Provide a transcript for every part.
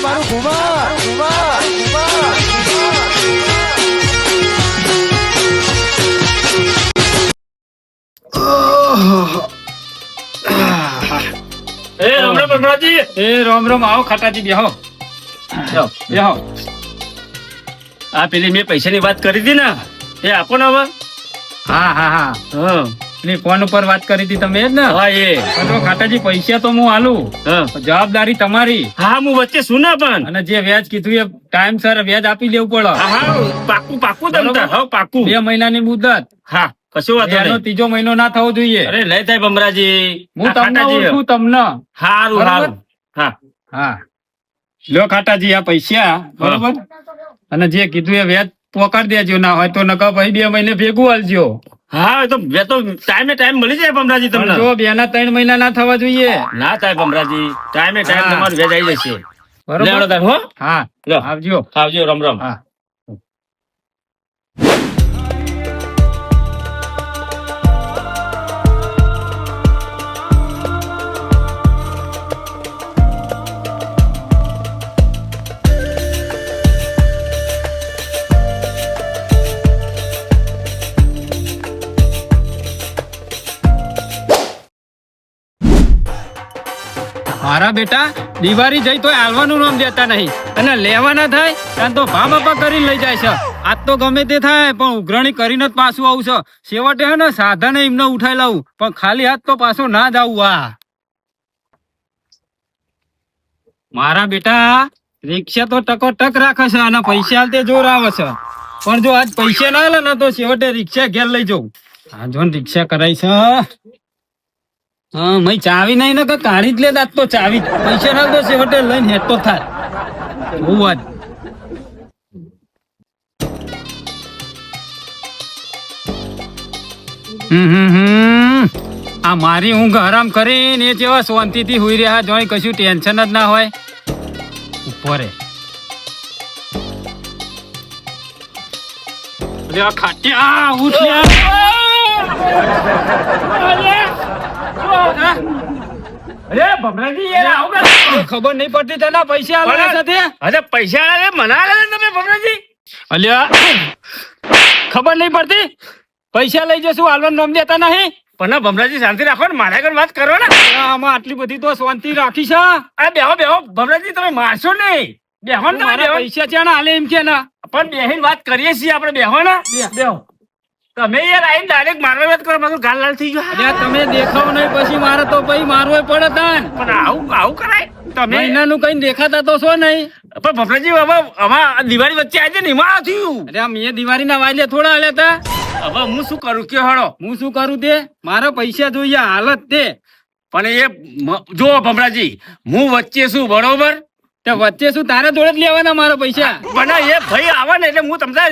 મારું ઘુમા એ રામ રામ ભમરાજી. એ રામ રામ. આવો ખાટાજી બેહો. બેહો. આ પેલી મેં પૈસાની વાત કરી હતી ને એ આપો ને હવે. હા હા હા હા એટલે ફોન ઉપર વાત કરી હતી તમે જ ને. હા એ તો ખાટાજી પૈસા તો હું આલું. જવાબદારી તમારી. હા હું વચ્ચે શું ના પણ અને જે વ્યાજ કીધું એ ટાઈમસર વ્યાજ આપી દેવું પડે. હા પાકું પાકું તમતા. હા પાકું 2 મહિનાની મુદત. હા કશું વાત નહીં. ત્રીજો મહિનો ના થવો જોઈએ. અરે નહીં થાય ભમરાજી. હું તમને ઓળખું તમને. સારું સારું. હા હા લ્યો ખાટાજી આ પૈસા બરોબર અને જે કીધું એ વ્યાજ પોકાડ દેજો. ના હોય તો નકા ભાઈ 2 મહિને ભેગું હાલજો. હા તો ટાઈમે ટાઈમ મળી જાય ભમરાજી તમને. જો 2 ના 3 મહિના ના થવા જોઈએ. ના થાય ભમરાજી. ટાઈમે ટાઈમ તમારું વ્યાજ આવી જશે. બરોબર હો. હા આવજો આવજો. રામ રામ. હા મારા બેટા દિવાળી જઈ તો હાલવાનું નામ દેતા નહીં અને લેવાના થાય ત્યાં તો ભા બાપા કરીને લઈ જાય છે. આજ તો ગમે તે થાય પણ ઉઘરાણી કરીને જ પાછું આવું છે. છેવટે હે ને સાધને એમને ઉઠાઈ લાવું પણ ખાલી હાથ તો પાછો ના જ આવું. આ મારા બેટા રિક્ષા તો ટકો ટક રાખે છે અને પૈસા હાલતે જોર આવે છે પણ જો આજ પૈસા ના હાલે ને તો છેવટે રિક્ષા ઘેર લઈ જવું. આ જો રિક્ષા કરાઈ છે. હા મય ચાવી નહીં ને કાઢી જ લે દાંત તો ચાવી પૈસા ના તો છેવટે લઈને હેઠતો થાય. બહુ વાત. આ મારી ઊંઘ હરામ કરીને એ જેવા શાંતિથી હુઈ રહ્યા જોઈ કશું ટેન્શન જ ના હોય. ઉપરે ખાટ્યા ઉઠ્યા. અરે ભમરાજી યાર આવો ખબર નહીં પડતી તને પૈસા આલે સાથે. અરે પૈસા આલે મને આલે તમે ભમરાજી. અલ્યા ખબર નહીં પડતી પૈસા લઈ જશું હાલવાનું નામ દેતા નહીં. પણ ભમરાજી શાંતિ રાખો ને મારા આગળ વાત કરો ને. આમાં આટલી બધી તો શાંતિ રાખી છે. અરે બેહો બેહો ભમરાજી તમે મારશો નહીં. બેહો ને મારા પૈસા છે ને હાલે એમ કે ના પણ બેહીને વાત કરીએ છીએ આપણે. બેહો ને બેહો. તમે યાર આઈને ડાયરેક્ટ મારવા વાત કરો મારું ગાલ લાલ થઈ ગયો. અરે તમે દેખાવ નહીં પછી મારે તો ભાઈ મારવો પડે તાન. પણ આવું આવું કરાય તમે મહિનાનું કઈ દેખાતા તો છો નહીં. પણ ભમરાજી હવે દિવાળી વચ્ચે આજે ને એમાં થયું. અરે મેં દિવાળી ના વાજે થોડા હાલ્યા હતા. હવે હું શું કરું કે હળો હું શું કરું તે મારા પૈસા જોઈએ હાલત તે. પણ એ જો ભમરાજી હું વચ્ચે શું બરોબર વચ્ચે શું તારા જોડે જ લેવાના મારા પૈસા. પણ એ ભાઈ આવે ને એટલે હું તમને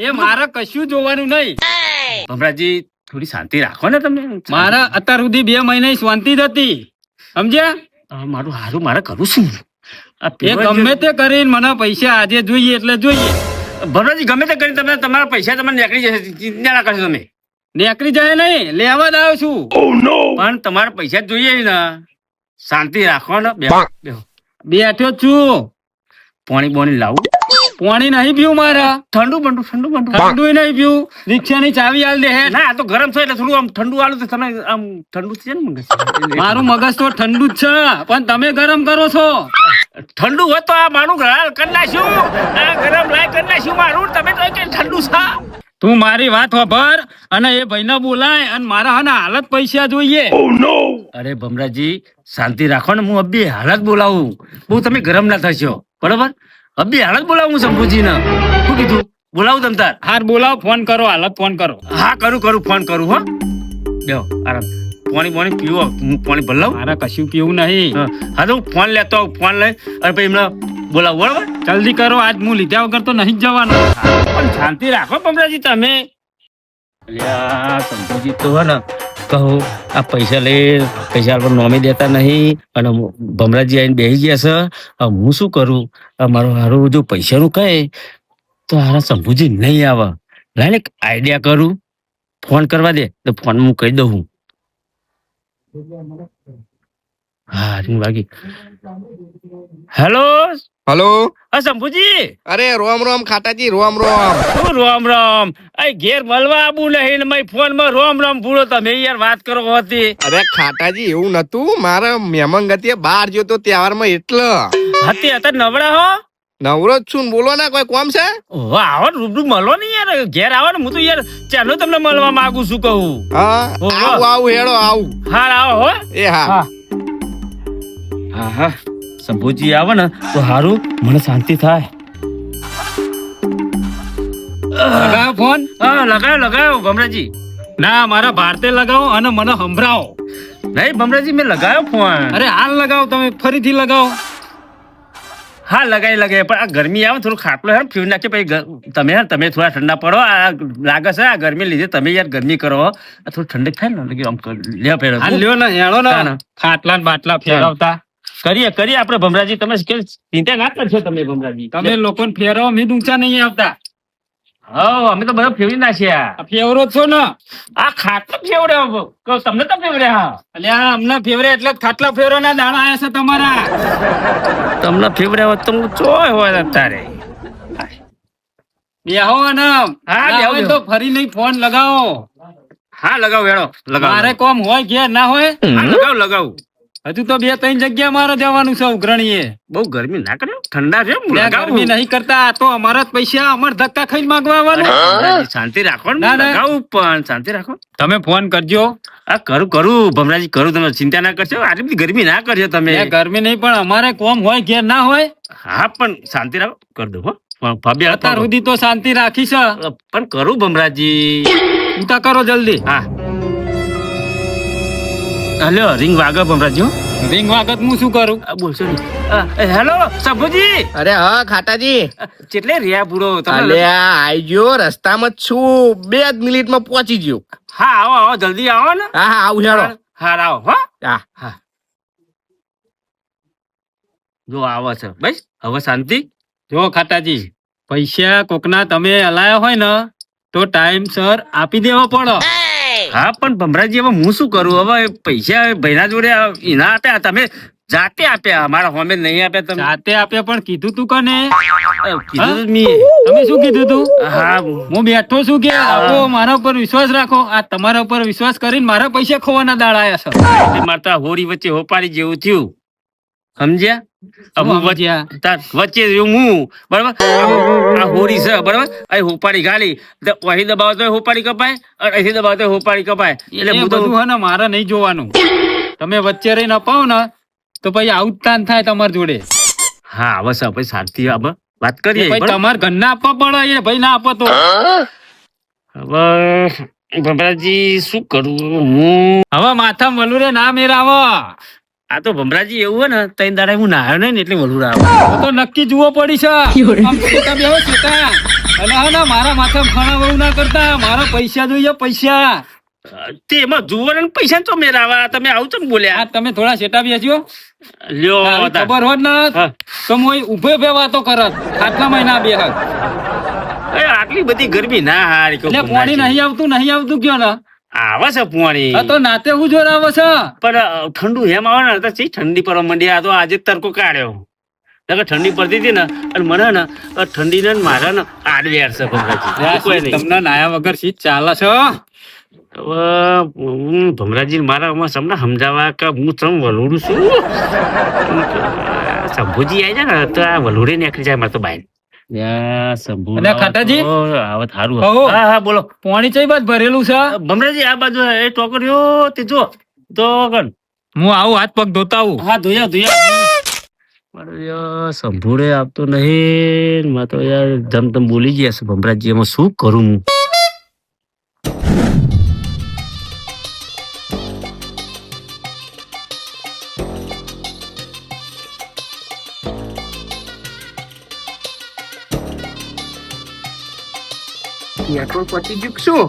એ મારે કશું જોવાનું નહીં. ભમરાજી થોડી શાંતિ રાખો ને તમે. મારા અત્યાર સુધી 2 મહિના શાંતિ જ હતી સમજ્યા. મારું હારું મારે કરું શું એ ગમે તે કરીને મને પૈસા આજે જોઈએ એટલે જોઈએ. ભમરાજી ગમે તે કરીને તમે તમારા પૈસા તમને નીકળી જશે. ચિંતા ના કરશો તમે. નીકળી જાય નહીં લેવા જ આવ્યો છું. પણ તમારા પૈસા જ જોઈએ ને શાંતિ રાખો ને. બેઠો છું. પાણી બોણી લાવું. પાણી નહીં પીવું મારે. ઠંડુ બંડુ નહીં પીવું. રિક્ષાની ચાવી આલ દે. ના તો ગરમ છે એટલે થોડું આમ ઠંડુ આલું તો તમે આમ ઠંડુ છે ને મગજ. મારું મગજ તો ઠંડુ જ છે પણ તમે ગરમ કરો છો. ઠંડુ હોય તો આ મારું ઘર કરી નાખ્યું. આ ગરમ લાય કરી નાખ્યું મારું. તમે તો કે ઠંડુ છે. તું મારી વાત સાંભળ અને એ ભાઈને બોલાય અને મારા હાના હાલત પૈસા જોઈએ. અરે ભમરાજી શાંતિ રાખો ને હું અબી હાલત બોલાવું. બહુ તમે ગરમ ના થશો બરોબર. અબી હાલત બોલાવું શંભુજી ને. શું કીધું બોલાવું તમ તાર. હાર બોલાવો ફોન કરો હાલત ફોન કરો. હા કરું ફોન કરું. હો બેહો આરામ. પાણી પાણી પીવો હું પાણી ભર લઉં. મારે કશું પીવું નહીં. હા તો હું ફોન લેતો ફોન લઈ અને પછી એમને બોલાવો બરોબર. જલ્દી કરો આજ હું લીધા વગર તો નહીં જ જવાનો. પણ શાંતિ રાખો ભમરાજી તમે. શંભુજી તો હે ને કહું આ પૈસા નોમી દેતા નહીં અને ભમરાજી આવીને બેસી ગયા છે. હું શું કરું મારું હારું જો પૈસાનું કહે તો હારા શંભુજી નહીં આવે. લાઈને એક આઈડિયા કરું. ફોન કરવા દે તો ફોન હું કહી દઉં. હા વાગી. Hello hello. શંભુજી. અરે રોમ રોમ ખાટાજી, રોમ રોમ. શું રોમ રોમ? ઘેર મળવા આવું નહીં ને ફોન માં રોમ રોમ ભૂલો તમે યાર વાત કરો હતી. અરે ખાટાજી એવું નતું, મારા મહેમાન ગતિએ બહાર ગયો તો તહેવારમાં એટલે. હતી અત્યારે નવડા હો? નવરો જ છું, બોલો ને, કોઈ કોમ છે? આવો રૂબરૂ મળો ને યાર, ઘેર આવો ને, હું તો યાર ચાલો તમને મળવા માંગુ છું કહું. હા આવું હેડો આવું. હા આવો હો. એ હા હા હા શંભુજી આવે ને તો સારું, મને શાંતિ થાય. લગાવો ફોન. હા લગાવો ભમરાજી. ના મારા ભારતે લગાવો અને મને સંભળાવો. નહીં ભમરાજી મેં લગાવ્યો ફોન. અરે હાલ લગાવો, તમે ફરીથી લગાવો. હા લગાય પણ આ ગરમી આવે થોડું ખાટલો હેર ફીર નાખે પછી તમે થોડા ઠંડા પડો. આ લાગે છે આ ગરમી લીધે તમે યાર ગરમી કરો, થોડું ઠંડક થાય ને આમ લ્યો ફેરો લ્યો ને હેળો ને ખાટલા ને બાટલા ફેરવતા કરીએ આપણે ભમરાજી. તમે ચિંતા ના કરશો તમે ભમરાજી, તમે લોકો ફેરવો, અમે ઊંચા નહીં આવતા. હા અમે તો બધા ફેરવી નાખ્યા. ફેવરો છો ને આ ખાટલો ફેવરે તમને તો ફેવરે. હા એટલે અમને ફેવરે એટલે ખાટલા ફેવરો ના દાણા આવ્યા છે તમારા. તમને ફેવરે હોત તો ચોય હોય અત્યારે બેહો ને. હા તો ફરી નહીં ફોન લગાવો. હા લગાવો હેડો લગાવો. મારે કોમ હોય ઘેર ના હોય લગાવું. હજુ તો 2-3 જગ્યા મારે જવાનું છે ઉઘરણીએ. બહુ ગરમી ના કરે, ઠંડા છે. ગરમી નહીં કરતા તો અમારા પૈસા અમારે ધક્કા ખાઈને માંગવા આવવાનું. શાંતિ રાખો ને, લગાવું પણ શાંતિ રાખો. તમે ફોન કરજો. આ કરું ભમરાજી કરું, તમે ચિંતા ના કરશો. આટલી બધી ગરમી ના કરજો તમે. ગરમી નહીં પણ અમારે કોમ હોય ઘેર ના હોય. હા પણ શાંતિ રાખો, કરી દો હો. અત્યાર સુધી તો શાંતિ રાખી છે પણ કરું ભમરાજી. ચિંતા કરો જલ્દી. હા હેલો રિંગ વાગે ભમરાજી. રિંગ વાગત હું શું કરું? બોલશો હેલો શંભુજી. અરે હા ખાટાજી. કેટલે રહ્યા પૂરો? આઈ ગયો, રસ્તામાં જ છું, 2 મિનિટમાં પહોંચી ગયો. હા આવો જલ્દી આવો ને. હા આવું હેડો. હા આવો હો. હા જો આવો છે બસ હવે શાંતિ. જો ખાટાજી પૈસા કોકના તમે હલાયા હોય ને તો ટાઈમસર આપી દેવા પડે. હા પણ ભમરાજી હવે હું શું કરું? હવે પૈસા ભાઈના જોડે એના આપ્યા, તમે જાતે આપ્યા, મારા હોમે નહીં આપ્યા. તમે જાતે આપ્યા પણ કીધું તું કને? કીધું તમે શું કીધું તું? હા હું બેઠો છું કે આપો, મારા ઉપર વિશ્વાસ રાખો. આ તમારા ઉપર વિશ્વાસ કરીને મારા પૈસા ખોવાના દાડા આયા છે. મારતા હોરી વચ્ચે હોપારી જેવું થયું, સમજ્યા? વચ્ચે હું બરાબર, આ હોરી છે બરાબર, અહીં હોપારી ગાડી અહીં દબાવો તો હોપારી કપાય, અહીંથી દબાવો તો હોપારી કપાય. એટલે બધું હે ને મારે નહીં જોવાનું. તમે વચ્ચે રહીને અપાવો ને તો પછી આવું તાન થાય તમારી જોડે. હા હવે પછી શાંતિ વાત કરીએ. તમારે ઘરના આપવા પડે, ભાઈ ના આપો તો હવે ભમરાજી શું કરું હું? હવે માથા વલુરે ના મેરાવો. આ તો ભમરાજી એવું હોય ને 3 દાડા હું નાયો નહીં ને એટલે વલુર આવે તો નક્કી જુઓ પડી છે. મારા માથા ખાણા વળું ના કરતા, મારા પૈસા જોઈએ પૈસા. તેમાં જુઓ ને પૈસા તો મેળાવા. તમે આવું છો ને બોલ્યા, તમે થોડા સેટા બેસ્યો લ્યો. ખબર હોત ને તો હું ઉભે વાતો કરત. આટલા મહિના બે આટલી બધી ગરમી ના હારી. પાણી નહીં આવતું કયો ને આવે છે પાણી તો નાતે હું જોર આવે છે પણ ઠંડુ એમ આવે ને ઠંડી પર મંડી. આ તો આજે તડકો કાઢ્યો, ઠંડી પડતી હતી ને અને મને ને ઠંડી ને મારા ને આડવેર છે. તમને નાયા વગર શીત ચાલે છે. હવે ભમરાજી મારા સમજાવવા કે હું તમ વલુડું છું. શંભુજી આવી જાય ને તો આ વલુડે નીકળી જાય મારે તો બાય. ખાટાજી હા બોલો. પાણી ચઈ બાજુ ભરેલું છે ભમરાજી? આ બાજુ એ ટોકરીઓ તે જો તો હું આવું હાથ પગ ધોતા આવું. હા ધોયા સંભુડે આપતો નહીં. માં તો યાર જમ બોલી ગયા છે ભમરાજી. એમાં શું કરું હું? પેટ્રોલ પતી ગયું શું?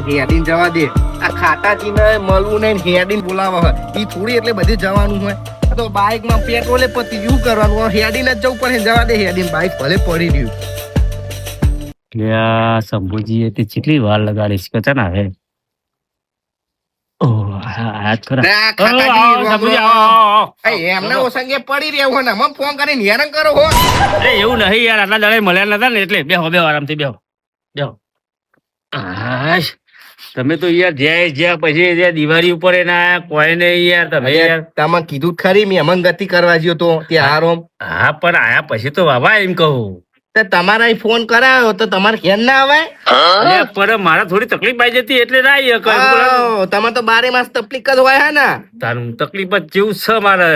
હેડીન જવા દે. આ ખાટાજી ને મળવું નહીં, હેડીન બોલાવા એ થોડી એટલે બધે જવાનું હોય. તો બાઇક માં પેટ્રોલે પતી ગયું કરવાનું, હેડીને જ જવું પડે. જવા દે હેડીન, બાઇક ભલે પડી રહ્યું. શંભુજી તે કેટલી વાર લગાડીશ કે ના હવે આજ ખરા આ ખાટાજી આવો, શંભુજી, આવો, આવો, આવો. એ એમને ઓસંગે પડી રહ્યો ને મને ફોન કરીને હેરાન કરો હો અરે એવું નહીં યાર આટલા દાડે મળ્યા નતા ને એટલે બેહો બેહો આરામથી બેહો બેહો આશ, તમે તો યાર જ્યાં પછી જ્યાં દિવાળી ઉપર એના આયા કોઈ નહીં યાર તમે યાર તમે કીધું જ ખરી મેં અમન ગતિ કરવા જ્યો તો ત્યાં હારોમ હા પણ આયા પછી તો વાવા એમ કહું તે તમારા અહીં ફોન કરાયો તો તમારે ઘેર ના આવે અલ્યા, પણ મારા થોડી તકલીફ આવી જતી એટલે ના આવી શકે. આવ, તમે તો 12 માસ તકલીફ જ હોય હે ને તારું તકલીફ જ જેવું છે મારે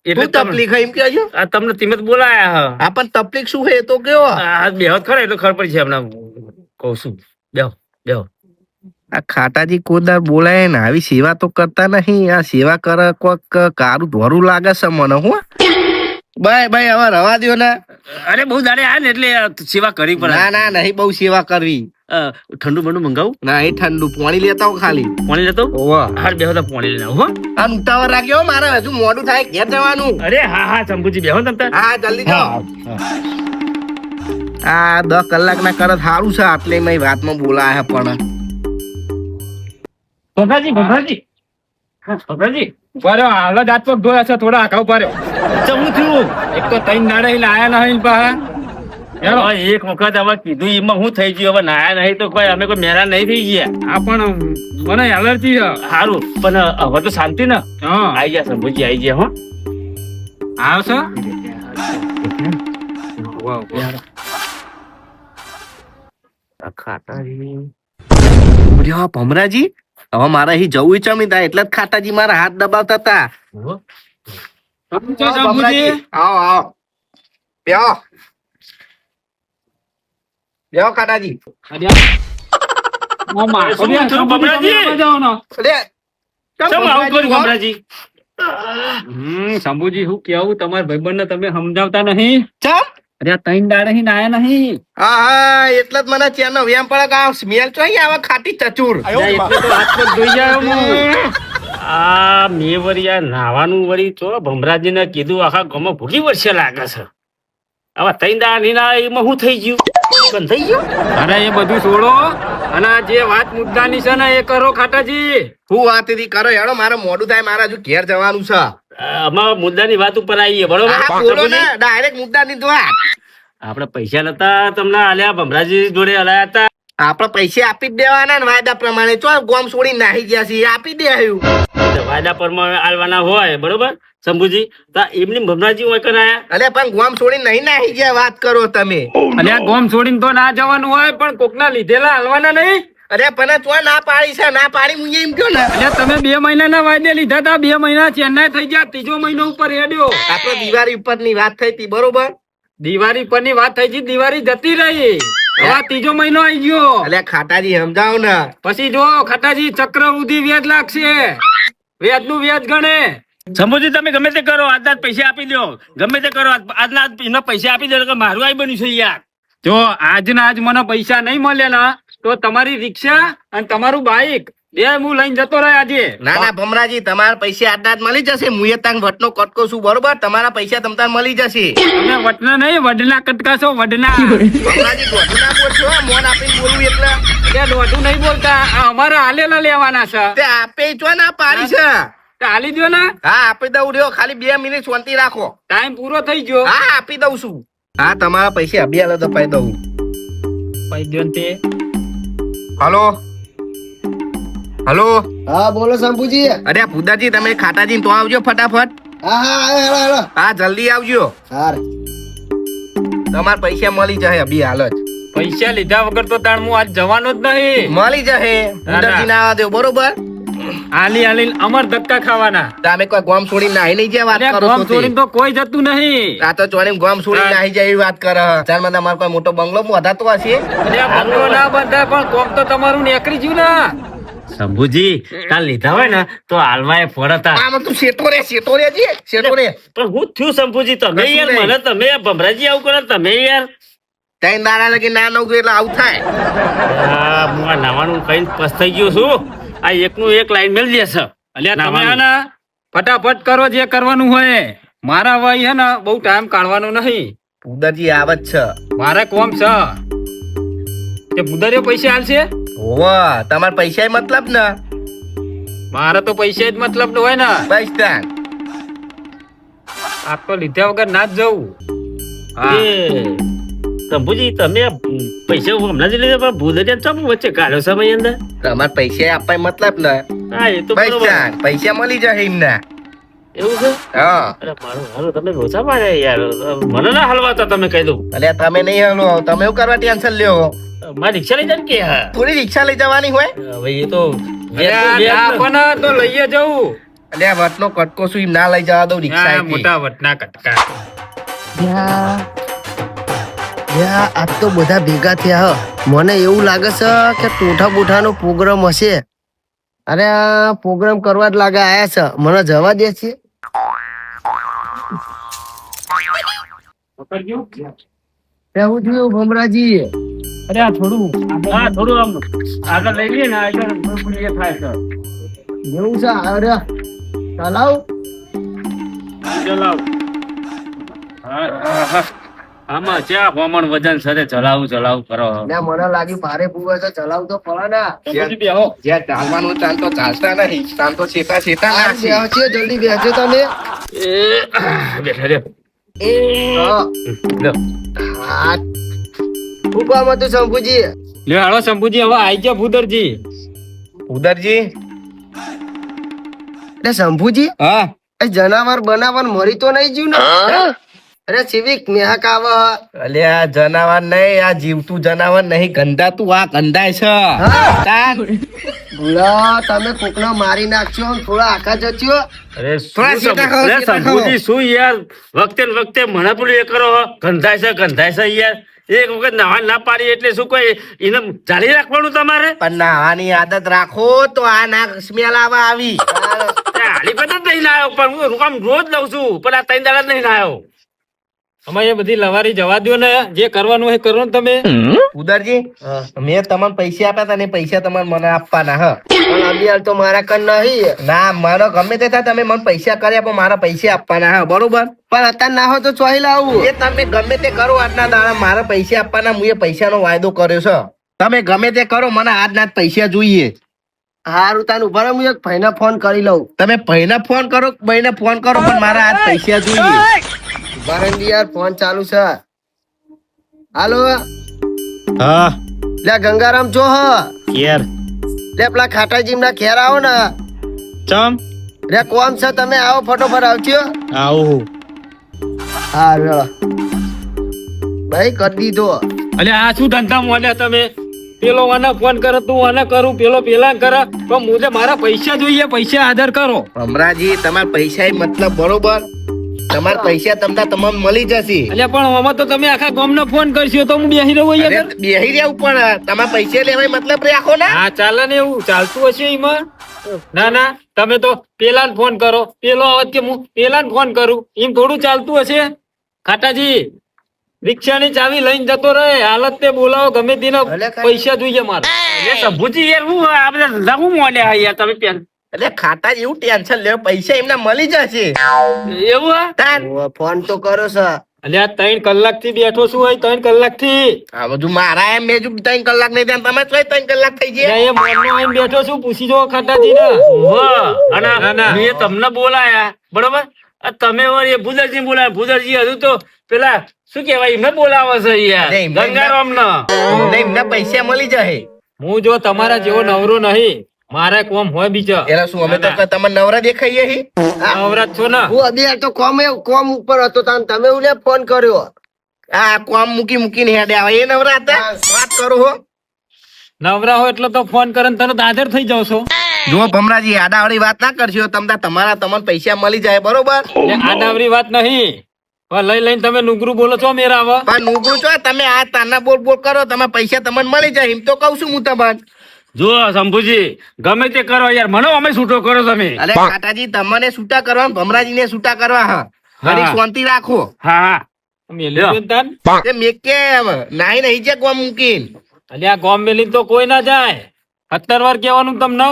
એટલે શું તકલીફ હે એમ કહેજો આ તમને તમે જ બોલાયા હ આ પણ તકલીફ શું હે એ તો કયો આ બેહો જ ખરા એટલે ખબર પડી છે હમણાં કહું છું બેહો બેહો આ ખાટાજી કોદાર બોલાય ને આવી સેવા તો કરતા નહીં આ સેવા કરે કોક કારું ધોરું લાગે છે મને હું ભાઈ હવે રવા દ્યો ને અરે બહુ દાડે આ ને એટલે સેવા કરી પડે ના ના નહીં બહુ સેવા કરવી ઠંડુ બંડુ મંગાવું ના એ ઠંડુ પાણી લેતા હો ખાલી પાણી લેતો ઓવા હાર બેહો તો પાણી લઈને આવું હો આ ઉતાવળ રાખ્યો મારે હજુ મોડું થાય ઘેર જવાનું અરે હા હા શંભુજી બેહો તમ તાર. હા જલ્દી જાઓ આ 10 કલાક ના કરત સારું છે આટલે મેં વાતમાં બોલાયા પણ ભગવાજી બરો હાલ જ હાથ પગ ધોયા છે થોડા આખા ઉપર ચમું થયું એક તો તૈન નાડે આયા નહીં પાહા એક વખત હવે કીધું એમાં હું થઈ ગયું હવે નાયા નહીં તો કોઈ અમે કોઈ મેરા નહીં થઈ ગયા આ પણ મને એલર્જી છે સારું પણ હવે તો શાંતિ ને આઈ ગયા શંભુજી આઈ ગયા હો આવશો ભમરાજી હવે મારે અહીં જવું ચમી થાય એટલે જ ખાટાજી મારા હાથ દબાવતા હતા ભમરાજી, આવો આવો બેહો બેહો ખાટાજી શંભુજી શું કેવું તમારા ભાઈબંધ ને તમે સમજાવતા નહીં ચમ અરે તૈન દાડે હી નાયા નહીં હા હા એટલે જ મને ચેનો વ્યામ પડે કે આ સ્મેલ ચોઈ આવે ખાટી ચચુર એટલે તો હાથ પગ ધોઈ જાય હું. આ મેં વળી આ નાવાનું વળી ચો ભમરાજી ને કીધું આખા ગામમાં ભૂલી વર્ષે લાગે છે હવે તૈન દાડા નહીં ના એમાં શું થઈ ગયું બંધ થઈ ગયું અરે એ બધું છોડો અને આ જે વાત મુદ્દાની છે ને એ કરો ખાટાજી હું વાત હતી કરો હેડો મારે મોડું થાય મારે હજુ ઘેર જવાનું છે આમાં મુદ્દાની વાત ઉપર આવીએ હા બોલો બરોબર ને ડાયરેક્ટ મુદ્દા ની વાત આપણે પૈસા નતા તમને આલ્યા ભમરાજી જોડે હલાયા હતા આપડે પૈસા આપી જ દેવાના ને વાયદા પ્રમાણે ચો ગોમ છોડી નાહી ગયા છે આપી દે આવ્યું વાયદા પર આલવાના હોય બરોબર શંભુજી તો એમની ભમરાજી હોય કરાયા અરે પણ ગોમ છોડી નહીં નાહી ગયા વાત કરો તમે અને આ ગોમ છોડીને તો ના જવાનું હોય પણ કોકના લીધેલા હાલવાના નહીં અરે પણ ચો ના પાડી છે ના પાડી હું એમ કયો ને એટલે તમે 2 મહિનાના વાયદે લીધા હતા 2 મહિના ચેન્નાઈ થઈ ગયા ત્રીજો મહિનો ઉપર હેડ્યો આપડે દિવાળી ઉપર ની વાત થઈ હતી બરોબર દિવાળી પરની વાત થઈ હતી દિવાળી જતી રહી હવે ત્રીજો મહિનો આવી ગયો અલ્યા ખાટાજી સમજાવો ને પછી જો ખાટાજી ચક્રવૃદ્ધિ વ્યાજ લાગશે વ્યાજ નું વ્યાજ ગણે શંભુજી તમે ગમે તે કરો આજના પૈસા આપી દો ગમે તે કરો આજના એના પૈસા આપી દો મારું આઈ બન્યું છે યાર જો આજના આજ મને પૈસા નહીં મળ્યા ને તો તમારી રિક્ષા અને તમારું બાઈક બે હું લઈને જતો રહ્યો આજે ના ના ભમરાજી તમારા પૈસા આટલા જ મળી જશે હું તાંગ વટનો કટકો છું બરોબર તમારા પૈસા તમતાર મળી જશે તમે વટના નહીં વડના કટકા છો વડના ભમરાજી દોઢું ના બોલશો મોન આપીને બોલવું એટલે તે દોઢું નહીં બોલતા આ અમારા હાલેલા લેવાના છે તે આપે ચો ના પાડી છે તે હાલી દો ને હા આપી દઉં રહ્યો ખાલી 2 મિનિટ શાંતિ રાખો ટાઈમ પૂરો થઈ ગયો હા આપી દઉં છું હા તમારા પૈસા અભી આલો તો પાઈ દઉં પૈ દો ને તે હલો હલો હા બોલો શંભુજી. અરે ફુદાજી તમે ખાટાજી તો આવજો ફટાફટ હા હા હાલો હાલો હા જલ્દી આવજો હાર તમારા પૈસા મળી જશે અભી હાલ જ પૈસા લીધા વગર તો તાણ હું આજ જવાનો જ નહીં મળી જશે ફુદાજી ના આવવા દો બરોબર હાલી હાલી અમર ધક્કા ખાવાના તમે કોઈ ગોમ છોડી નાહી નહીં જાય વાત અરે કરો ગોમ છો તે. છોડીને તો કોઈ જતું નહીં આ તો ચોરી ગોમ છોડી નાહી જાય એવી વાત કરે ચાલ મને તમારો કોઈ મોટો બંગલો વધારતો હશે અરે આ બંગલો ના બંધાય પણ કોમ તો તમારું નીકળી ગયું ને શંભુજી કાલ લીધા હોય ને તો હાલમાં ફરતા આમાં તું શેઠો રે જી શેઠો રે પણ હું થયું શંભુજી તમે કશું યાર નહીં. મને તમે ભમરાજી આવું કરો તમે યાર તૈન દાડા લગી ના નવ એટલે આવું થાય આ હું આ નાવાનું કઈ પસ્તાઈ ગયો છું આ એકનું એક લાઈન મેળ દેશે અલ્યા તમે હે ને ફટાફટ કરો જે કરવાનું હોય મારા ભાઈ હે ને બહુ ટાઈમ કાઢવાનો નહીં ફુદાજી આવત છે મારે કોમ છે તે ભૂદરિયો પૈસા હાલશે? હોવા તમારે પૈસા મતલબ ને મારે તો પૈસા જ મતલબ હોય ને. બસ તાન. આ તો લીધા વગર ના જ જવું. શંભુજી તમે પૈસા હમણાં જ લીધા પણ ભૂદરિયા ચમ વચ્ચે કાઢ્યો સમય અંદર. તમારે પૈસા આપવા મતલબ ને હા એ તો બસ બરોબર. તાન. પૈસા મળી જાય એમના. એવું છે? હા અરે મારું હારું તમે ઓછા પાડે યાર. મને ના હલવાતા તમે કહી દઉં. અલ્યા તમે નહીં હલો તમે એવું કરવા ટેન્શન લ્યો. મારે રિક્ષા લઈ જાય ને કે હા થોડી રિક્ષા લઈ જવાની હોય. હવે એ તો આપણને તો લઈએ જવું. અલ્યા વટનો કટકો શું એમ ના લઈ જવા દઉં રિક્ષા હા, મોટા વટના કટકા. આજ તો બધા ભેગા થયા હ મને એવું લાગે છે કે ટોઠા બોઠાનો પ્રોગ્રામ હશે. અરે આ પ્રોગ્રામ કરવા જ લાગે આયા છે મને જવા દે છે. એવું થયું ભમરાજી? અરે આ થોડું હા થોડું આમ આગળ લઈ લઈએ ને આગળ થોડું એ થાય છે. એવું છે? અરે ચલાવ. ચલાવ. આમાં ચા ભમણ વજન સાથે ચલાવું કરો. ને મને લાગ્યું ભારે પૂવે તો ચલાવ તો પડે ને. જ્યાં ચાલવાનું ચાલ તો ચાલતા નહીં ચાલ તો છેટા છેટા આ નાખી. બેહજો, જલ્દી બેસજો તમે. બેઠા રે. હા. લો. હા. શું કામ હતું શંભુજી? લ્યો હાલો શંભુજી હવે આઈ ગયા ભૂદરજી. ઉદરજી અરે શંભુજી હા એ જનાવર બનાવર મરી તો નહીં જ્યું ને? અરે સિવિક મેહક આવે. અલ્યા જનાવર નહીં આ જીવતું જનાવર નહીં ગંધાતું આ ગંધાય છે. હા. તાન. ભૂલા તમે કોકને મારી નાખશો ને થોડા આખા જચ્યો. અરે થોડા શું શેઠા ખાઓ, અરે શેઠા શંભુજી શું યાર વખતે ને વખતે મને પેલું એ કરો હો. ગંધાય છે યાર. એક વખત નાવા ના પાડી એટલે શું કોઈ એને જાળી રાખવાનું તમારે? પણ નાવાની આદત રાખો તો આ ના સ્મેલ આવા આવી. હાલી પર જ નહીં આવ્યો પણ હું આમ રોજ લઉં છું પણ આ 3 દાડા જ નહીં આવ્યો. અમારે એ બધી લવારી જવા દો ને જે કરવાનું હોય કરો ને તમે. ઉદરજી મેં તમને પૈસા આપ્યા હતા ને એ પૈસા તમારે મને આપવાના હ. પણ અભિયાલ તો મારા કન નહીં. ના મારો ગમે તે થાય તમે મને પૈસા કર્યા પણ મારા પૈસા આપવાના હા બરોબર. પણ અત્યારે ના હોય તો ચોહી લાવું. એ તમે ગમે તે કરો આજના દાડા મારા પૈસા આપવાના હું એ પૈસાનો વાયદો કર્યો છે. તમે ગમે તે કરો મને આજના જ પૈસા જોઈએ. હારું તાન ઉભા રહો, હું એક ભાઈને ફોન કરી લઉં. તમે ભાઈને ફોન કરો ભાઈને ફોન કરો પણ મારા આજ પૈસા જોઈએ. ઉભા રહો ને યાર ફોન ચાલુ છે. હાલો હા લે ગંગારામ છો હ? યાર લે પેલા ખાટાજી ના ઘેર આવો ને. ચમ રે કોમ છે તમે આવો ફટોફટ આવજો. આવું હા ભાઈ કરી દીધો. અલે આ શું ધંધા મોલ્યા તમે? પેલો આને ફોન કરે તું આને કરું પેલો પેલા કરે પણ મુજે મારા પૈસા જોઈએ પૈસા આદર કરો. હમણાંજી તમારા પૈસા એ મતલબ બરોબર તમારા પૈસા તમને મળી જશે. અલ્યા પણ આમાં તો તમે આખા ગામને ફોન કરશો તો હું બેસી રહું અરે, અહીંયા. બેહી રહ્યા પણ તમારા પૈસા લેવાય મતલબ રાખો ને. હા ચાલે ને એવું ચાલતું હશે એમાં. ના ના તમે તો પેલાને ફોન કરો પેલો આવત કે હું પેલાને ફોન કરું એમ થોડું ચાલતું હશે. ખાટાજી રિક્ષાની ચાવી લઈને જતો રહે હાલત તે બોલાવો ગમે તેનો ભલે ખાલી. પૈસા જોઈએ મારે. એ શંભુજી યાર હું આ બધા ધંધા હું મોલ્યા યાર તમે પેન એટલે ખાતા જેવું ટેન્શન લેવો પૈસા એમને મળી જશે. એવું હા તાન. ફોન તો કરો છે. અલ્યા 3 કલાકથી બેઠો છું હોય 3 કલાકથી. આ બધું મારા એમ મેં જો 3 કલાક નહીં થાય તમે તો 3 કલાક થઈ ગયા. અલ્યા, એ મોરનો આઈને બેઠો છું પૂછી જો ખાટાજી ને. વાહ અને ના, ના. મેં તમને બોલાયા બરોબર આ તમે વળી એ ભૂદરજી બોલાયા ભૂદરજી હજુ તો પેલા શું કેવાય એમને બોલાવે છે યાર અરે એમને- ગંગારામ એમને પૈસા મળી જાય. હું જો તમારા જેવો નવરો નહીં મારે કોમ હોય બીજા એલા શું અમે તો તમે નવરા દેખાઈએ હી. નવરાત છો ને. હું અભિયાલ તો કોમ ઉપર હતો તાન તમે ઉને ફોન કર્યો. આ કોમ મૂકીને હેડે આવે એ નવરા હતા વાત કરો હો. નવરા હોય એટલે તો ફોન કરે ને તરત હાજર થઈ જાવ છો. જો ભમરાજી આડાવાળી વાત ના કરશો તમને પૈસા મળી જાય બરોબર. એટલે આડાવરી વાત નહીં પણ લઈ લઈને તમે નુગરું બોલો છો મેરા આવા. પણ નુકરું છો તમે આ તાના બોલ કરો તમે પૈસા તમને મળી જાય એમ તો કઉ છું હું તમને. જો શંભુજી ગમે તે કરો યાર મને અમે છૂટો કરો તમે અરે કાટાજી તમને છૂટા કરવા ભમરાજી ને છૂટા કરવા હા ઘણી શાંતિ રાખો. હા હા મેલી દો ને તાન. તે મેં કેમ નાઈ નહીં છે કોમ મૂકીને. અલ્યા ગોમ મેલી તો કોઈ ના જાય 17 વાર કેવાનું તમને.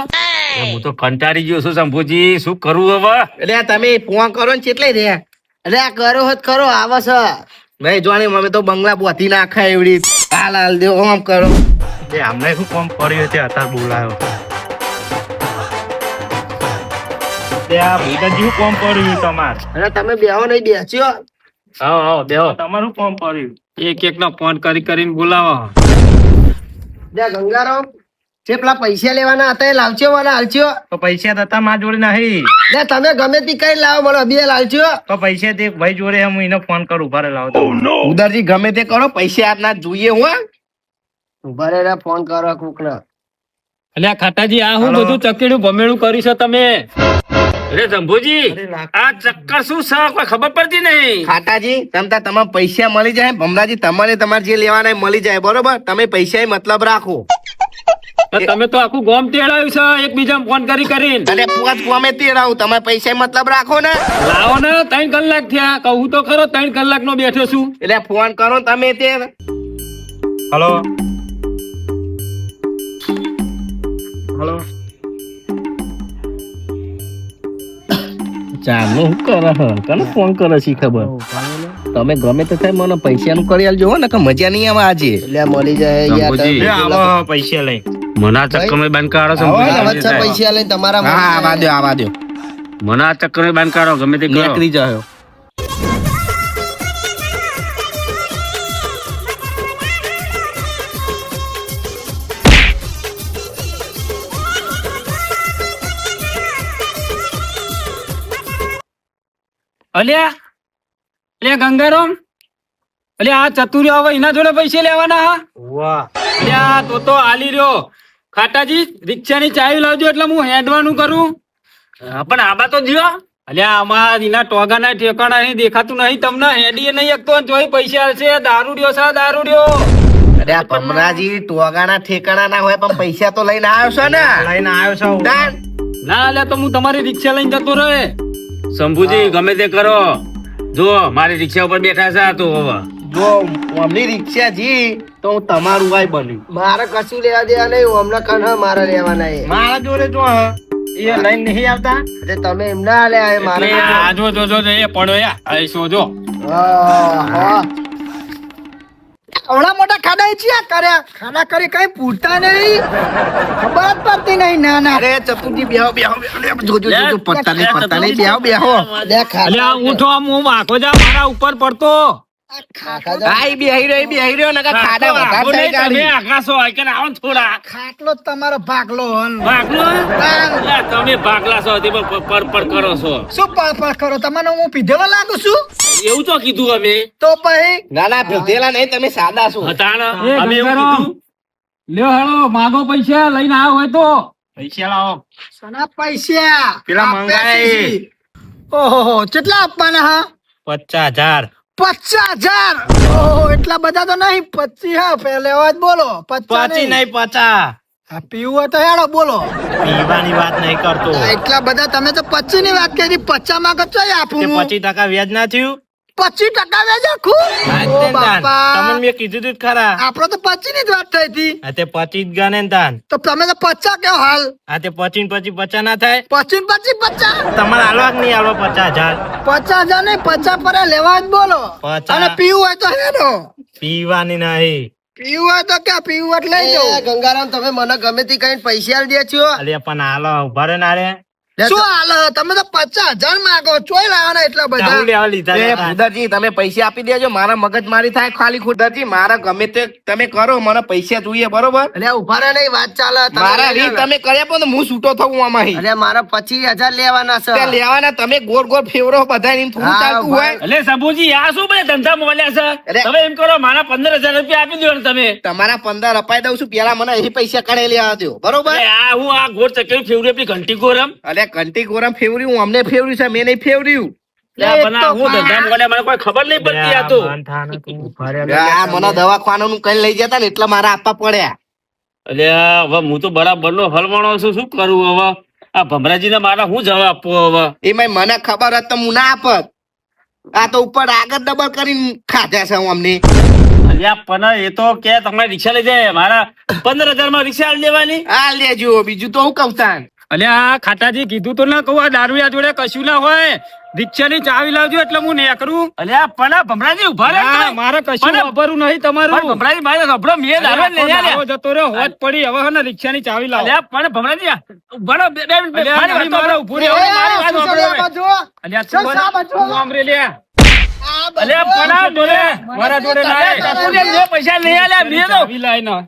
હું તો કંટાળી ગયો છું શંભુજી શું કરું હવે એટલે આ તમે ફોન કરો ને કેટલે રહ્યા અરે આ કરો હોત કરો આવે છે. નહીં જોવાની અમે તો બંગલા બોધી નાખા એવડી હાલ દેવો આમ કરો. અમને શું કોમ પડ્યું તે અત્યારે બોલાયો આ ભૂતાજી શું કોમ પડ્યું તમારે અરે તમે બેહો નહીં બેસ્યો આવો બેહો તમારું કોમ પડ્યું એક એક નો ફોન કરીને બોલાવો લે ગંગારામ જે પેલા પૈસા લેવાના હતા એ લાવજો મને હાલજો તો પૈસા તો હતા મારા જોડે નહીં લે તમે ગમે તે કઈ લાવો મને બે લાવજો તો પૈસા તે ભાઈ જોડે હું એને ફોન કરું ભારે લાવતો ઉદરજી ગમે તે કરો પૈસા આજના જોઈએ હું ઉભા રે ફોન કરો કોક ને અલ્યા ખાટાજી આ હું બધું ચકેડું ભમેડું કરી છો તમે અરે શંભુજી આ ચક્કર શું છે કોઈ ખબર પડતી નહીં. ખાટાજી તમતા તમારે પૈસા મળી જાય ભમરાજી તમારે તમારે જે લેવાના એ મળી જાય બરોબર તમે પૈસા મતલબ રાખો તો તમે તો આખું ગોમ તેડાયું છે એકબીજા ફોન કરીને અને પોચ ગમે તે રાવ તમે પૈસા મતલબ રાખો ને લાવો ને 3 કલાક થયા કહું તો ખરો 3 કલાક નો બેઠો છું એટલે ફોન કરો તમે તે હલો હલો ચાલો હું કરે કને ફોન કરે છે ખબર તમે ગમે તે થાય મને પૈસાનું કરી આલજો હો ને કે મજા નહીં આવે આજે લે મળી જાય શંભુજી, આવો પૈસા લઈ મને આ ચક્કર બંધ કાઢો વચ્ચે પૈસા લઈને તમારા હા આવા દો મને આ ચક્કર બંધ કાઢો ગમે તે કરો. નીકળી જાયો અલ્યા ગંગારામ અલ્યા આ ચતુર્યો હવે એના જોડે પૈસા લેવાના હા વાહ અલ્યા તો આલી રહ્યો ખાટાજી રિક્ષાની ચાવી લાવજો એટલે હું હેડવાનું કરું પણ આબા તો દિયો અલ્યા આમાં એના ટોગાના ઠેકાણા નહીં દેખાતું નહીં તમને હેડીએ નહીં એકતો જોઈ પૈસા હશે દારૂડિયો સા દારૂડિયો અરે આ ભમરાજી ટોગાના ઠેકાણા ના હોય પણ પૈસા તો લઈને આવ્યો છો ને લઈને આવ્યો છું તાન. ના અલ્યા તો હું તમારી રિક્ષા લઈને જતો રહે શંભુજી ગમે તે કરો જો મારી રિક્ષા ઉપર બેઠા છે આ તો હવે જો અમની રિક્ષા જી તો હું તમારું વાય બન્યું મારે કશું લેવા દેવા નહીં હમણાં કણ મારે લેવાના એ મારા જોડે જો એ લઈને નહીં આવતા એટલે તમે એમના લે મારે આ જો એ પડ્યો યા શોધો આવડા મોટા ખાડા છે કર્યા ખાડા કરી કઈ પૂછતા નહીં ખબર જ પડતી નહીં ના ના અરે ચતુરજી બેહો જોજો પત્તા નહીં બેહો અલ્યા ઉઠો હું વાંકો જા મારા ઉપર પડતો આઈ બેહી રહ્યો નકા ખાડા વધારે થાય ગાડી. આકાશો આઈકન આવો ને થોડા ખાટલો તમારો ભાગલો ભાગલો લે, તમે ભાગલા છો તે પર કરો છો શું પાપા કરો તમને હું પીધેલો લાગુ છું એવું તો કીધું અમે તો પછી ના ભેટેલા નહીં તમે સાદા છો હતા ને એ અમે એવું ગંગારામ. કીધું લ્યો હેડો માગો પૈસા લઈને આવો હોય તો પૈસા લાવો સના પૈસા પેલા મંગાય. ઓહો કેટલા આપવાના હા 50,000 50,000 ઓહો એટલા બધા તો નહીં 25 હા પેલે વાત બોલો 50 નહીં 50 આ પીવું હોય તો હેડો બોલો પીવાની વાત નહીં કરતો એટલા બધા તમે તો 25 ની વાત કરી 50 માં કચો આપું હું? 25% વ્યાજ ના થયું 25% વ્યાજ આખું ઓ બાપા મેં કીધું તું ખરા આપડે તો 25 ની જ વાત થઈ હતી આ તે 25 ગણે ને તાન તો તમે તો 50 કેવો હાલ આ તે 25 50 ના થાય 25 તમારે હાલવા કે નહીં હાલવા 50,000 50,000 નહીં 50 પર લેવા જ બોલો 50. અને પીવું હોય તો હેડો પીવાની નહીં પીવું હોય તો ક્યાં પીવું એટલે લઈ જાઓ ગંગારામ તમે મને ગમે તે કઈ પૈસા દે છો અલ્યા પણ હાલો ઉભા રે ના રે શું હાલ તમે તો 50,000 માંગો ચોય લાવવાના એટલા બધા ચાવું લેવા લીધા એ હતા. ભૂદાજી તમે પૈસા આપી દેજો મારા મગજ મારી થાય ખાલી ખોટાજી મારા ગમે તે તમે કરો મને પૈસા જોઈએ બરોબર અલ્યા ઉભા રહે નહીં વાત ચાલે તમે મારા લઈ રીત જાઓ. તમે કર્યા પણ હું છૂટો થવું આમાં અલ્યા મારા 25,000 લેવાના છે ત્યાં લેવાના તમે ગોળ ફેવરો બધા એમ થોડું હા, ચાલતું હોય એટલે શંભુજી આ શું બધા ધંધા મોલ્યા છે અરે. તમે એમ કરો મારા 15,000 રૂપિયા આપી દો ને તમે તમારા 15 અપાઈ દઉં છું પેલા મને એ પૈસા કાઢી લેવા દો બરોબર અરે આ હું આ ગોળ ચકેલું ફેવરી આપી ઘંટી ગોરમ અરે કંટી ગોરમ ફેવર્યું હું અમને ફેવર્યું છે મેં નહીં ફેવર્યું લે, પણ આ હું ધંધા મોલ્યા મને કોઈ ખબર નહીં પડતી આ તો આ મને દવાખાનાનું કઈ લઈ જતા ને એટલે મારા આપવા પડ્યા અલ્યા હવે હું તો બરાબર નો હલવાણો છું શું કરું હવે આ ભમરાજી ને મારા હું જવાબ આપવો હવે એમાં મને ખબર હતી તો હું ના આપત આ તો ઉપર આગળ ડબલ કરીને ખાધા છે હું અમને અલ્યા પણ એ તો કે તમારે રિક્ષા લઈ જાય મારા 15,000 માં રિક્ષા આલી દેવાની આ લેજો બીજું તો હું કહું તાન અલ્યા ખાટાજી કીધું તો ના કહું આ દારૂયા જોડે કશું ના હોય રિક્ષાની ચાવી લાવજો એટલે હું નેકરું અલ્યા પણ ભમરાજી ઉભા રહે ના, મારે કશું પણ- વાપરવું નહીં તમારું ભમરાજી મારે રબડો મેં દારૂ લઈ દારૂ આલ્યા. જતો રહ્યો હોજ પડી હવે હે ને રિક્ષાની ચાવી લાવો અલ્યા પણ ભમરાજી ઉભા રહો, બે મિનિટ, અલ્યા, મારી નહીં વાત મારે સાંભળો. ઊભું રહેવું, મારી વાત સાંભળો હવે. અલ્યા, તું તું આમ રે લ્યા. અલ્યા પણ આ જોડે મારા જોડે ના આવે. ટપુને મેં પૈસા લઈ આલ્યા મેં તો. ચાવી લાય ના.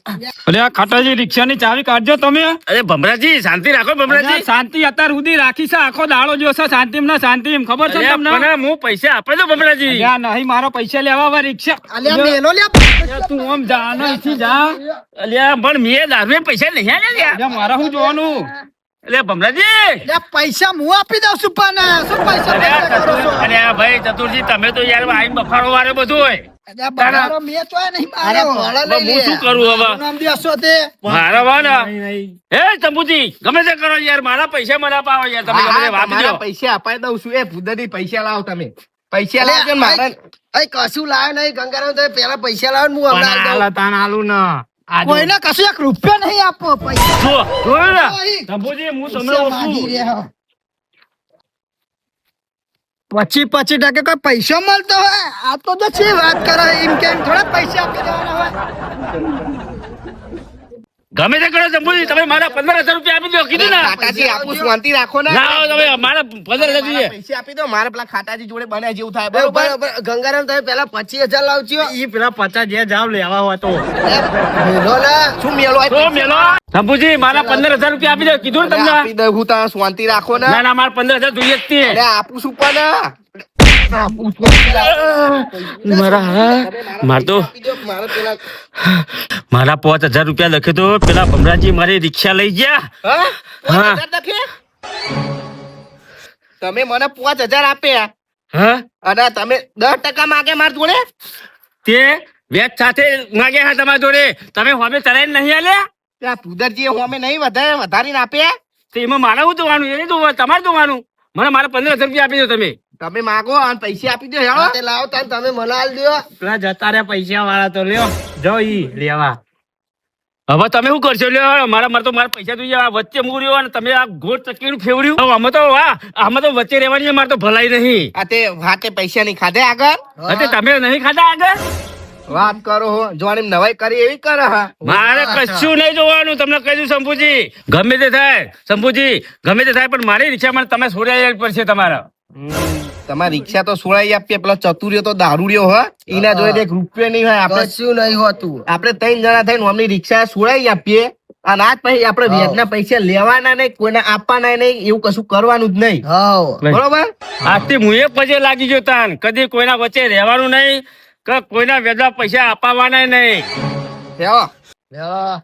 અલ્યા ખાટાજી રિક્ષાની ચાવી કાઢજો તમે અરે ભમરાજી શાંતિ રાખો અલ્યા, ભમરાજી. શાંતિ અત્યાર સુધી રાખી છે આખો દાડો જોશે શાંતિમ ના શાંતિમ ખબર છે અલ્યા, તમને પણ હું પૈસા આપે તો ભમરાજી. અલ્યા, નહીં મારો પૈસા લેવા આવા રિક્ષા અલ્યા મેલો લ્યા અલ્યા, તું આમ જા ને અહીંથી જા અલ્યા પણ મેં દારૂએ પૈસા નહીં આલ્યા. અલ્યા, મારા શું જોવાનું અલ્યા ભમરાજી. પૈસા હું આપી દઉં છું પણ શું પૈસા અલ્યા ચતુર- અલ્યા ભાઈ ચતુરજી તમે તો યાર આઈને બફારો વારે બધું હોય. મેં તો નહીં માર્યો હવે હું શું કરું હવે? નામ દેશો તે મારા વાના નહીં, નહીં. હે ચંપુજી ગમે તે કરો યાર મારા પૈસા મને અપાવો યાર તમે ગમે તે વાપરી તમારા દો. પૈસા અપાઈ દઉં છું એ ભૂદડી પૈસા લાવો તમે પૈસા લાવજો ને મારા કશું લાવે નહીં ગંગારામ તમે પેલા પૈસા લાવો ને હું પણ હમણાં આલા તાન આલું ને આ જો. કોઈને કશું એક રૂપિયો નહીં આપો પૈસા જુઓ, જોયું ને? નહીં. ચંપુજી હું તમને પૈસા ઓળખું. માંગી રહ્યા. 25% કોઈ પૈસો મળતો હોય આ તો જો છે વાત કરો એમ કેમ થોડા પૈસા આપી દેવાના હોય ગમે તે કરો ચંપુજી તમે મારા 15,000 રૂપિયા આપી દો કીધું ને. ખાટાજી આપું શાંતિ રાખો ને લાવો તમે મારા 15,000 જોઈએ. પૈસા આપી દો મારે પેલા ખાટાજી જોડે બને જેવું થાય બરોબર બરોબર ગંગારામ તમે પેલા 25,000 લાવજો ઈ પેલા 50 જે જાવ લેવા હોય તો મેલો ના શું મેલો તો મેલો ચંપુજી મારા 15,000 રૂપિયા આપી દો કીધું ને તમને. આપી દઉં હું તમે શાંતિ રાખો ને ના ના મારા 15,000 જોઈએ જ તે. અરે આપું છું પણ માર તો મારે પેલા મારા 5,000 રૂપિયા લખે તો પેલા ભમરાજી મારી રિક્ષા લઈ ગયા. હા હા. 5,000 લખે? તમે મને 5,000 આપ્યા હા અને તમે 10% માગે મારા જોડે તે વ્યાજ સાથે માંગ્યા હા તમારા જોડે તમે હોમે ચલાવીને નહીં આલ્યા. ત્યાં પુદરજી હોમે નહીં વધારીને આપ્યા તો એમાં મારે શું જોવાનું એ નહીં જોવાનું તમારે જોવાનું મને મારા 15,000 રૂપિયા આપી દો તમે. તમે માગો અને પૈસા આપી દો હેળો તે લાવો તાન તમે મને આલ દો પેલા જતા રહ્યા પૈસા વાળા તો લ્યો જો ઈ લેવા હવે તમે શું કરશો લ્યો મારા તો મારા પૈસા જોઈએ આ વચ્ચે મૂર્યો અને તમે આ ગોળ ચકીનું ફેવડ્યું હવે આમાં તો વચ્ચે રહેવાની છે, મારે તો ભલાઈ નહીં. આ તે હાથે પૈસા નહીં ખાધે આગળ એટલે તમે નહીં ખાધા આગળ વાત કરો હો જોવાની નવાઈ કરી એવી કરે હા મારે કશું નહીં જોવાનું તમને કહી દઉં શંભુજી ગમે તે થાય શંભુજી ગમે તે થાય પણ મારી રિક્ષામાં તમે છોડાઈ પડશે તમારા. તમારી રિક્ષા તો સોળાઈ આપીએ પેલો ચતુર્યો તો દારૂડિયો હોય એના જોડે એક રૂપિયો નહીં હોય આપણે કશું નહીં હોતું આપણે 3 જણા થઈને અમની રિક્ષા સોળાઈ આપીએ અને આજ પછી આપણે વ્યાજના પૈસા લેવાના નહીં કોઈને આપવાના નહીં એવું કશું કરવાનું જ નહીં હાવ બરોબર આજથી હું એ પજે લાગી ગયો તાન કદી કોઈના વચ્ચે રહેવાનું નહીં કે કોઈના વ્યાજના પૈસા અપાવવાના નહીં. હેવો લ્યો.